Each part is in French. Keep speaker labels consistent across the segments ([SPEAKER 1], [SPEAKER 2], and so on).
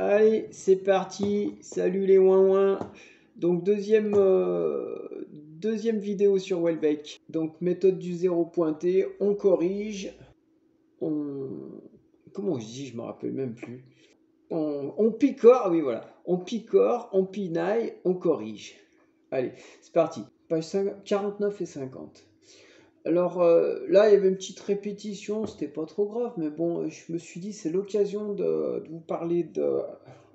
[SPEAKER 1] Allez, c'est parti. Salut les ouin-ouin. Donc deuxième vidéo sur Welbeck. Donc méthode du zéro pointé. On corrige. Comment je dis? Je me rappelle même plus. On picore. Ah oui, voilà. On picore, on pinaille, on corrige. Allez, c'est parti. Page 49 et 50. Alors là, il y avait une petite répétition, c'était pas trop grave, mais bon, je me suis dit, c'est l'occasion de vous parler de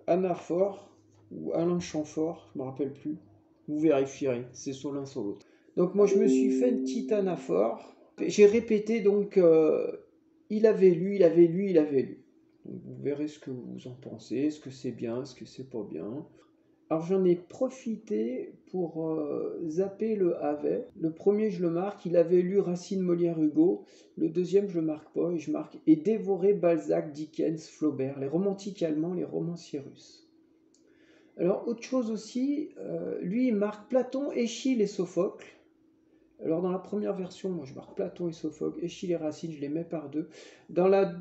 [SPEAKER 1] Anaphore ou Alain Chamfort, je me rappelle plus. Vous vérifierez, c'est sur l'un sur l'autre. Donc moi, je me suis fait une petite Anaphore. J'ai répété donc, il avait lu, il avait lu, il avait lu. Donc, vous verrez ce que vous en pensez, est-ce que c'est bien, est-ce que c'est pas bien. Alors j'en ai profité pour zapper le avait. Le premier je le marque, il avait lu Racine, Molière, Hugo. Le deuxième je le marque pas et je marque et dévoré Balzac, Dickens, Flaubert, les romantiques allemands, les romanciers russes. Alors autre chose aussi, lui il marque Platon, Échille et Sophocle. Alors dans la première version, moi je marque Platon et Sophocle, Échille et Racine, je les mets par deux. Dans la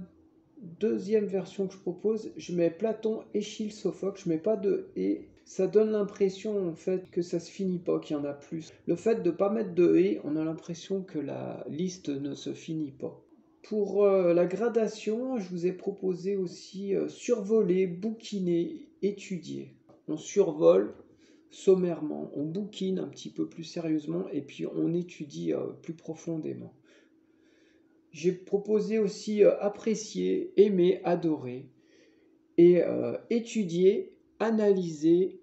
[SPEAKER 1] deuxième version que je propose, je mets Platon, Échille, Sophocle, je mets pas de et. Ça donne l'impression en fait que ça se finit pas, qu'il y en a plus. Le fait de ne pas mettre de et, on a l'impression que la liste ne se finit pas. Pour la gradation, je vous ai proposé aussi survoler, bouquiner, étudier. On survole sommairement, on bouquine un petit peu plus sérieusement et puis on étudie plus profondément. J'ai proposé aussi apprécier, aimer, adorer et étudier, analyser,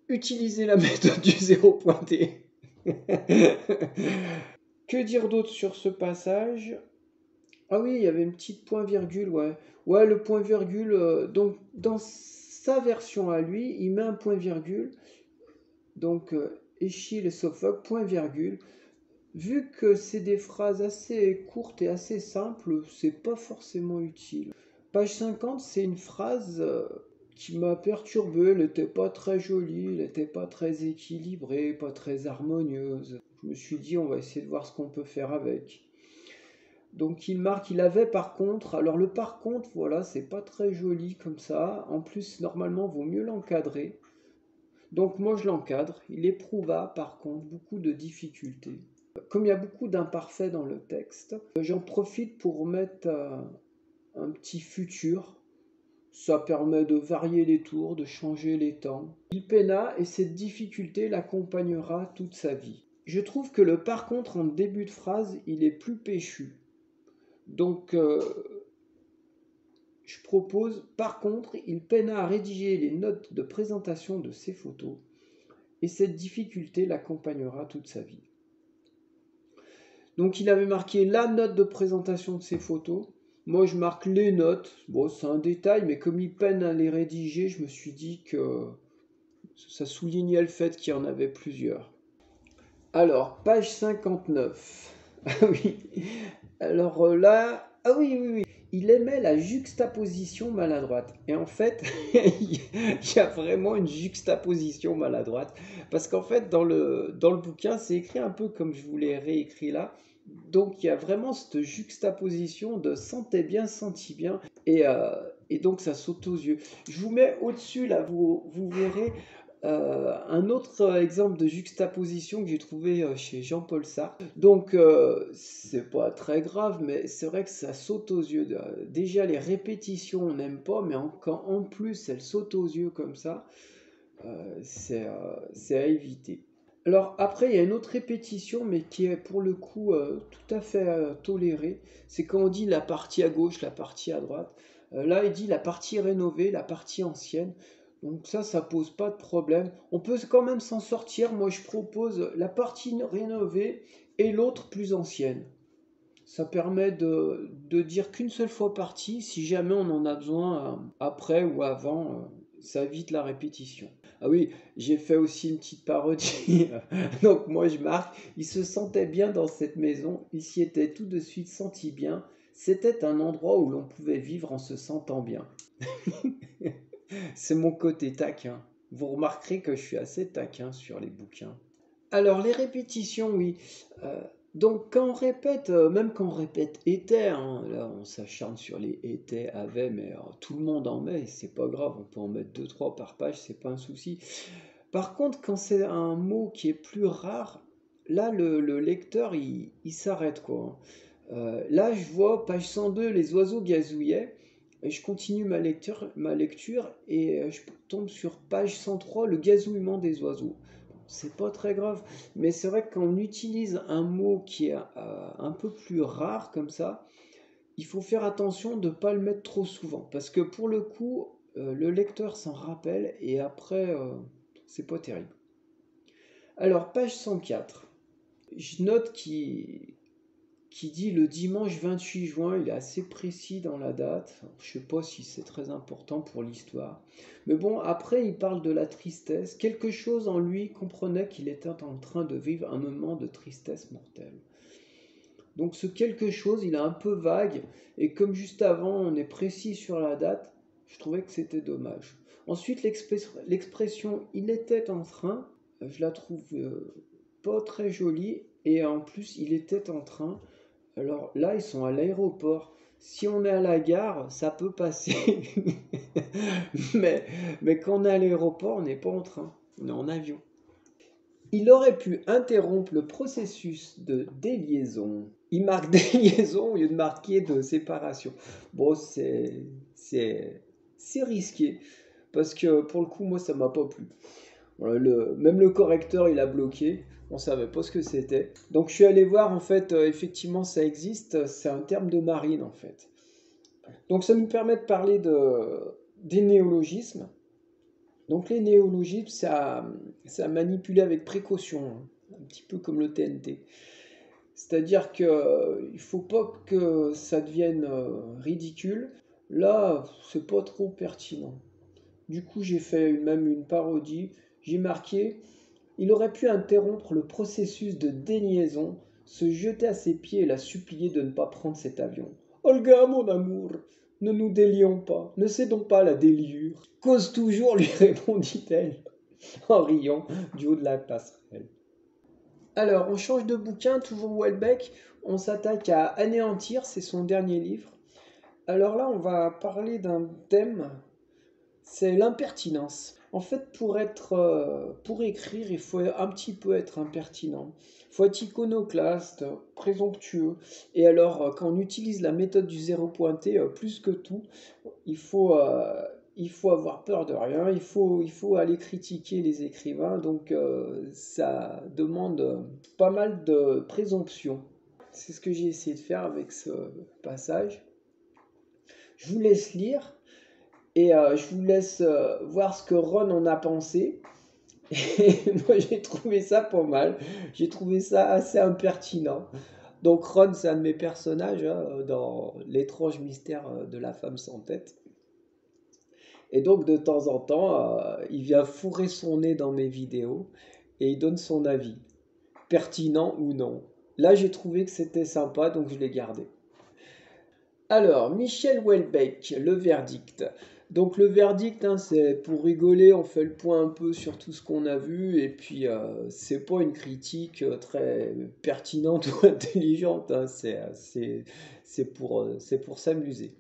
[SPEAKER 1] utiliser la méthode du zéro pointé. Que dire d'autre sur ce passage? Ah oui, il y avait une petite point-virgule, ouais. Ouais, le point-virgule, donc dans sa version à lui, il met un point-virgule. Donc, Échille et Sophocle, point-virgule. Vu que c'est des phrases assez courtes et assez simples, c'est pas forcément utile. Page 50, c'est une phrase qui m'a perturbé. Elle n'était pas très jolie, elle n'était pas très équilibrée, pas très harmonieuse. Je me suis dit, on va essayer de voir ce qu'on peut faire avec. Donc il marque, il avait par contre. Alors le par contre, voilà, c'est pas très joli comme ça. En plus, normalement, vaut mieux l'encadrer. Donc moi, je l'encadre. Il éprouva par contre beaucoup de difficultés. Comme il y a beaucoup d'imparfaits dans le texte, j'en profite pour mettre un petit futur. Ça permet de varier les tours, de changer les temps. Il peina et cette difficulté l'accompagnera toute sa vie. Je trouve que le par contre en début de phrase, il est plus péchu. Donc je propose, par contre, il peina à rédiger les notes de présentation de ses photos et cette difficulté l'accompagnera toute sa vie. Donc il avait marqué la note de présentation de ses photos. Moi je marque les notes. Bon, c'est un détail, mais comme il peine à les rédiger, je me suis dit que ça soulignait le fait qu'il y en avait plusieurs. Alors, page 59. Ah oui. Alors là, ah oui. Il aimait la juxtaposition maladroite. Et en fait, il y a vraiment une juxtaposition maladroite. Parce qu'en fait, dans le bouquin, c'est écrit un peu comme je vous l'ai réécrit là. Donc, il y a vraiment cette juxtaposition de sentait bien, senti bien. Et donc, ça saute aux yeux. Je vous mets au-dessus, là, vous verrez un autre exemple de juxtaposition que j'ai trouvé chez Jean-Paul Sartre. Donc, c'est pas très grave, mais c'est vrai que ça saute aux yeux. Déjà, les répétitions, on n'aime pas, mais quand en plus elles sautent aux yeux comme ça, c'est à éviter. Alors après, il y a une autre répétition, mais qui est pour le coup tout à fait tolérée. C'est quand on dit la partie à gauche, la partie à droite. Là, il dit la partie rénovée, la partie ancienne. Donc ça pose pas de problème. On peut quand même s'en sortir. Moi, je propose la partie rénovée et l'autre plus ancienne. Ça permet de dire qu'une seule fois partie, si jamais on en a besoin après ou avant, ça évite la répétition. Ah oui, j'ai fait aussi une petite parodie. Donc moi je marque, il se sentait bien dans cette maison, il s'y était tout de suite senti bien. C'était un endroit où l'on pouvait vivre en se sentant bien. C'est mon côté taquin. Vous remarquerez que je suis assez taquin sur les bouquins. Alors les répétitions, oui. Donc quand on répète, même quand on répète était, hein, là on s'acharne sur les était, avait, mais tout le monde en met, c'est pas grave, on peut en mettre deux, trois par page, c'est pas un souci. Par contre, quand c'est un mot qui est plus rare, là le lecteur il s'arrête quoi, hein. Là je vois page 102, les oiseaux gazouillaient, et je continue ma lecture et je tombe sur page 103, le gazouillement des oiseaux. C'est pas très grave, mais c'est vrai que quand on utilise un mot qui est un peu plus rare comme ça, il faut faire attention de ne pas le mettre trop souvent, parce que pour le coup, le lecteur s'en rappelle et après, c'est pas terrible. Alors, page 104, je note qui dit le dimanche 28 juin, il est assez précis dans la date. Alors, je ne sais pas si c'est très important pour l'histoire. Mais bon, après, il parle de la tristesse. Quelque chose en lui comprenait qu'il était en train de vivre un moment de tristesse mortelle. Donc ce quelque chose, il est un peu vague. Et comme juste avant, on est précis sur la date, je trouvais que c'était dommage. Ensuite, l'expression il était en train, je la trouve pas très jolie. Et en plus, il était en train. Alors là, ils sont à l'aéroport. Si on est à la gare, ça peut passer. mais, mais quand on est à l'aéroport, on n'est pas en train, on est en avion. Il aurait pu interrompre le processus de déliaison. Il marque déliaison au lieu de marquer de séparation. Bon, c'est risqué. Parce que pour le coup, moi, ça m'a pas plu. Voilà, même le correcteur, il a bloqué. On savait pas ce que c'était. Donc je suis allé voir, en fait, effectivement, ça existe. C'est un terme de marine, en fait. Donc ça nous permet de parler des néologismes. Donc les néologismes, ça manipuler avec précaution, hein, un petit peu comme le TNT. C'est-à-dire qu'il ne faut pas que ça devienne ridicule. Là, c'est pas trop pertinent. Du coup, j'ai fait même une parodie. J'ai marqué il aurait pu interrompre le processus de déliaison, se jeter à ses pieds et la supplier de ne pas prendre cet avion. Olga, mon amour, ne nous délions pas, ne cédons pas à la déliure. Cause toujours, lui répondit-elle, en riant du haut de la passerelle. Alors, on change de bouquin, toujours Welbeck. On s'attaque à Anéantir, c'est son dernier livre. Alors là, on va parler d'un thème, c'est l'impertinence. En fait, pour écrire, il faut un petit peu être impertinent. Il faut être iconoclaste, présomptueux. Et alors, quand on utilise la méthode du zéro pointé, plus que tout, il faut, euh, il faut avoir peur de rien. Il faut aller critiquer les écrivains. Donc, ça demande pas mal de présomption. C'est ce que j'ai essayé de faire avec ce passage. Je vous laisse lire. Et je vous laisse voir ce que Ron en a pensé. Et moi, j'ai trouvé ça pas mal. J'ai trouvé ça assez impertinent. Donc, Ron, c'est un de mes personnages hein, dans l'étrange mystère de la femme sans tête. Et donc, de temps en temps, il vient fourrer son nez dans mes vidéos et il donne son avis, pertinent ou non. Là, j'ai trouvé que c'était sympa, donc je l'ai gardé. Alors, Michel Houellebecq, le verdict. Donc le verdict, hein, c'est pour rigoler, on fait le point un peu sur tout ce qu'on a vu, et puis c'est pas une critique très pertinente ou intelligente, hein, c'est pour s'amuser.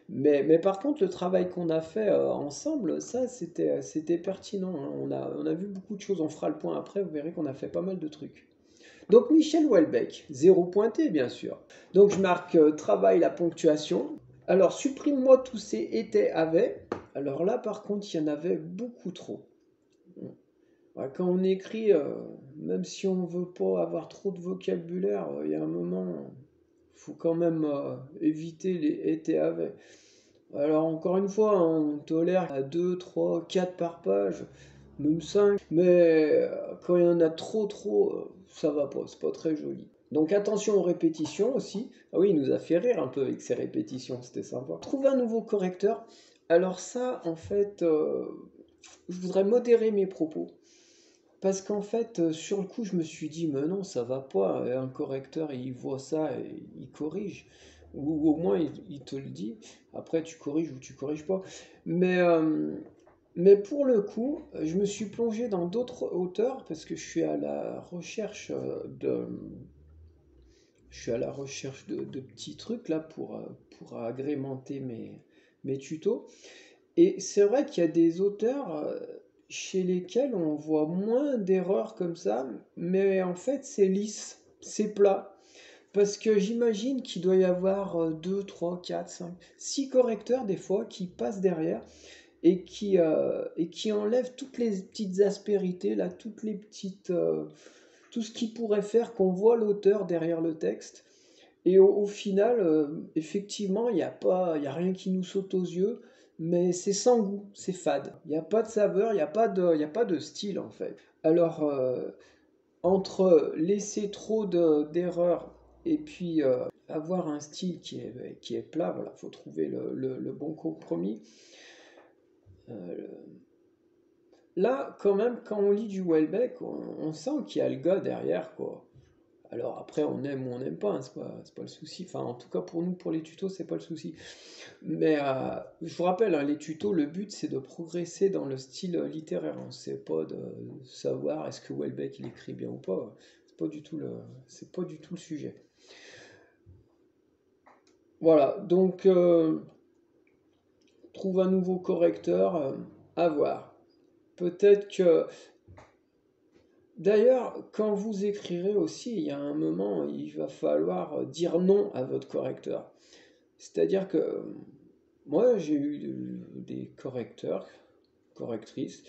[SPEAKER 1] Mais par contre, le travail qu'on a fait ensemble, ça c'était pertinent, hein. On a vu beaucoup de choses, on fera le point après, vous verrez qu'on a fait pas mal de trucs. Donc Michel Houellebecq, zéro pointé bien sûr. Donc je marque travail la ponctuation. Alors supprime-moi tous ces étaient avait. Alors là par contre il y en avait beaucoup trop. Ouais, quand on écrit, même si on veut pas avoir trop de vocabulaire, il y a un moment, il faut quand même éviter les étaient avait. Alors encore une fois, hein, on tolère à 2, 3, 4 par page, même 5. Mais quand il y en a trop, ça va pas, c'est pas très joli. Donc attention aux répétitions aussi. Ah oui, il nous a fait rire un peu avec ses répétitions, c'était sympa. Trouver un nouveau correcteur. Alors ça, en fait, je voudrais modérer mes propos. Parce qu'en fait, sur le coup, je me suis dit, mais non, ça va pas. Un correcteur, il voit ça et il corrige. Ou au moins, il te le dit. Après, tu corriges ou tu corriges pas. Mais, euh, mais pour le coup, je me suis plongé dans d'autres auteurs parce que je suis à la recherche je suis à la recherche de petits trucs là pour agrémenter mes tutos. Et c'est vrai qu'il y a des auteurs chez lesquels on voit moins d'erreurs comme ça, mais en fait c'est lisse, c'est plat. Parce que j'imagine qu'il doit y avoir 2, 3, 4, 5, 6 correcteurs des fois qui passent derrière et qui enlèvent toutes les petites aspérités, là, toutes les petites, tout ce qui pourrait faire qu'on voit l'auteur derrière le texte. Et au final, effectivement, il y a rien qui nous saute aux yeux, mais c'est sans goût, c'est fade. Il n'y a pas de saveur, il y a pas de style en fait. Alors, entre laisser trop d'erreurs et puis avoir un style qui est plat, voilà, faut trouver le bon compromis. Là, quand même, quand on lit du Welbeck, on sent qu'il y a le gars derrière, quoi. Alors après, on aime ou on n'aime pas, hein, c'est pas le souci. Enfin, en tout cas, pour nous, pour les tutos, c'est pas le souci. Mais je vous rappelle, hein, les tutos, le but, c'est de progresser dans le style littéraire. Hein. C'est pas de savoir est-ce que Welbeck, il écrit bien ou pas. C'est pas du tout le sujet. Voilà, donc, trouve un nouveau correcteur, à voir. Peut-être que... D'ailleurs, quand vous écrirez aussi, il y a un moment, il va falloir dire non à votre correcteur. C'est-à-dire que moi, j'ai eu des correcteurs, correctrices,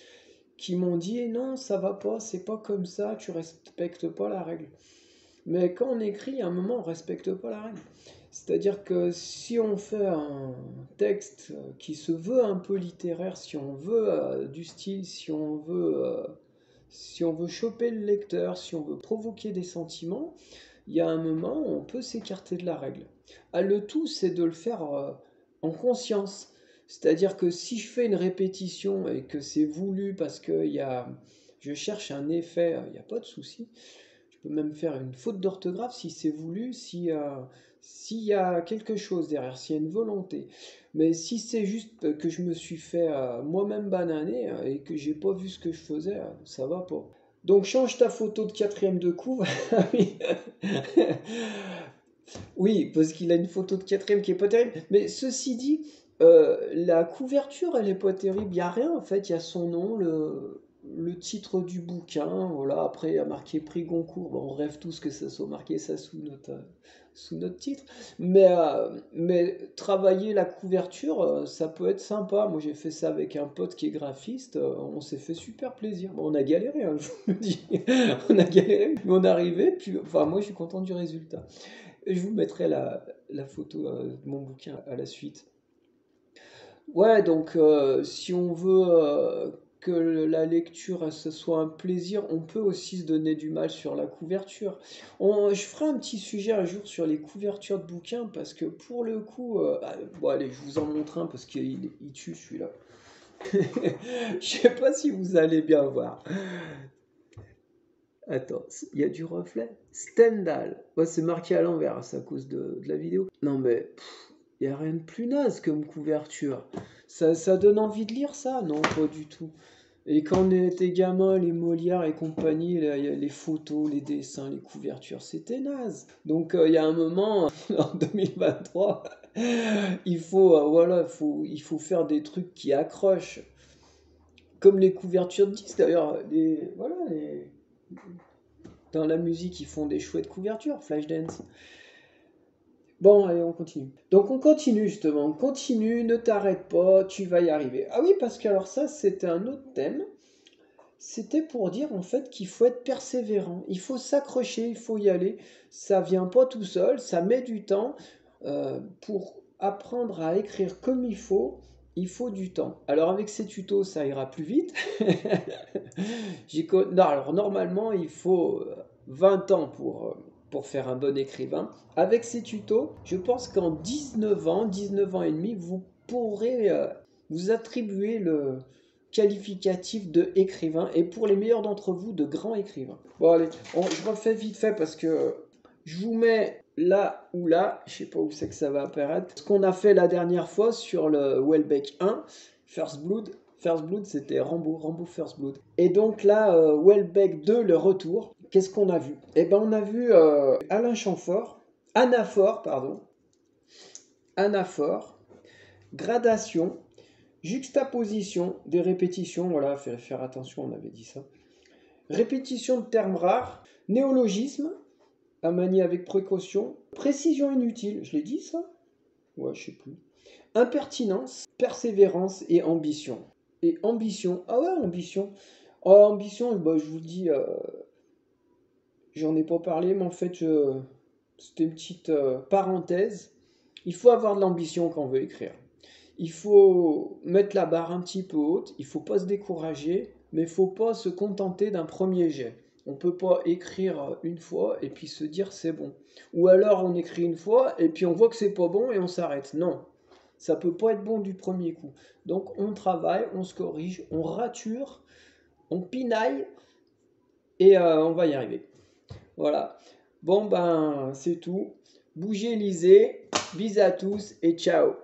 [SPEAKER 1] qui m'ont dit non, ça va pas, c'est pas comme ça, tu respectes pas la règle. Mais quand on écrit, à un moment, on respecte pas la règle. C'est-à-dire que si on fait un texte qui se veut un peu littéraire, si on veut du style, si on veut choper le lecteur, si on veut provoquer des sentiments, il y a un moment où on peut s'écarter de la règle. Le tout, c'est de le faire en conscience. C'est-à-dire que si je fais une répétition et que c'est voulu parce que je cherche un effet, il n'y a pas de souci. Je peux même faire une faute d'orthographe si c'est voulu, s'il y a quelque chose derrière, s'il y a une volonté. Mais si c'est juste que je me suis fait moi-même bananer et que j'ai pas vu ce que je faisais, ça va pas. Donc change ta photo de quatrième de couve. Oui. Oui, parce qu'il a une photo de quatrième qui est pas terrible. Mais ceci dit, la couverture, elle est pas terrible. Il y a rien en fait. Il y a son nom, le titre du bouquin. Voilà. Après, il y a marqué prix Goncourt. Bon, on rêve tous que ça soit marqué ça sous notre titre. Mais travailler la couverture, ça peut être sympa. Moi, j'ai fait ça avec un pote qui est graphiste. On s'est fait super plaisir. Bon, on a galéré, hein, je vous le dis. On a galéré, mais on est arrivé. Puis, enfin, moi, je suis content du résultat. Et je vous mettrai la photo de mon bouquin à la suite. Ouais, donc si on veut que la lecture ce soit un plaisir, on peut aussi se donner du mal sur la couverture. Je ferai un petit sujet un jour sur les couvertures de bouquins parce que pour le coup, bon allez, je vous en montre un parce qu'il tue celui-là. Je sais pas si vous allez bien voir. Attends, il y a du reflet? Stendhal. Ouais, c'est marqué à l'envers, c'est à cause de la vidéo. Non mais, il n'y a rien de plus naze comme couverture. Ça donne envie de lire ça? Non, pas du tout. Et quand on était gamin, les Molières et compagnie, y a les photos, les dessins, les couvertures, c'était naze. Donc il y a un moment, en 2023, voilà, il faut faire des trucs qui accrochent. Comme les couvertures de disques d'ailleurs, voilà, dans la musique, ils font des chouettes couvertures, Flashdance. Bon, allez, on continue. Donc on continue justement, on continue, ne t'arrête pas, tu vas y arriver. Ah oui, parce que alors ça, c'était un autre thème. C'était pour dire en fait qu'il faut être persévérant, il faut s'accrocher, il faut y aller. Ça vient pas tout seul, ça met du temps. Pour apprendre à écrire comme il faut du temps. Alors avec ces tutos, ça ira plus vite. Non, alors normalement, il faut 20 ans pour faire un bon écrivain. Avec ces tutos, je pense qu'en 19 ans et demi, vous pourrez vous attribuer le qualificatif de écrivain et pour les meilleurs d'entre vous, de grand écrivain. Bon allez, je refais vite fait parce que je vous mets là ou là, je sais pas où c'est que ça va apparaître, ce qu'on a fait la dernière fois sur le Welbeck 1, First Blood. First Blood, c'était Rambo First Blood. Et donc là, Welbeck 2, le retour. Qu'est-ce qu'on a vu? Eh ben, on a vu Alain Chamfort anaphore, pardon. Anaphore, gradation, juxtaposition des répétitions, voilà, faire attention, on avait dit ça. Répétition de termes rares, néologisme, à manier avec précaution, précision inutile, je l'ai dit ça? Ouais, je sais plus. Impertinence, persévérance et ambition. Et ambition, ah ouais, ambition. Oh, ambition, bah, je vous le dis, j'en ai pas parlé, mais en fait, c'était une petite parenthèse. Il faut avoir de l'ambition quand on veut écrire. Il faut mettre la barre un petit peu haute, il faut pas se décourager, mais il faut pas se contenter d'un premier jet. On peut pas écrire une fois et puis se dire c'est bon. Ou alors on écrit une fois et puis on voit que c'est pas bon et on s'arrête. Non, ça peut pas être bon du premier coup. Donc on travaille, on se corrige, on rature, on pinaille et on va y arriver. Voilà. Bon ben c'est tout. Bougez, lisez. Bisous à tous et ciao.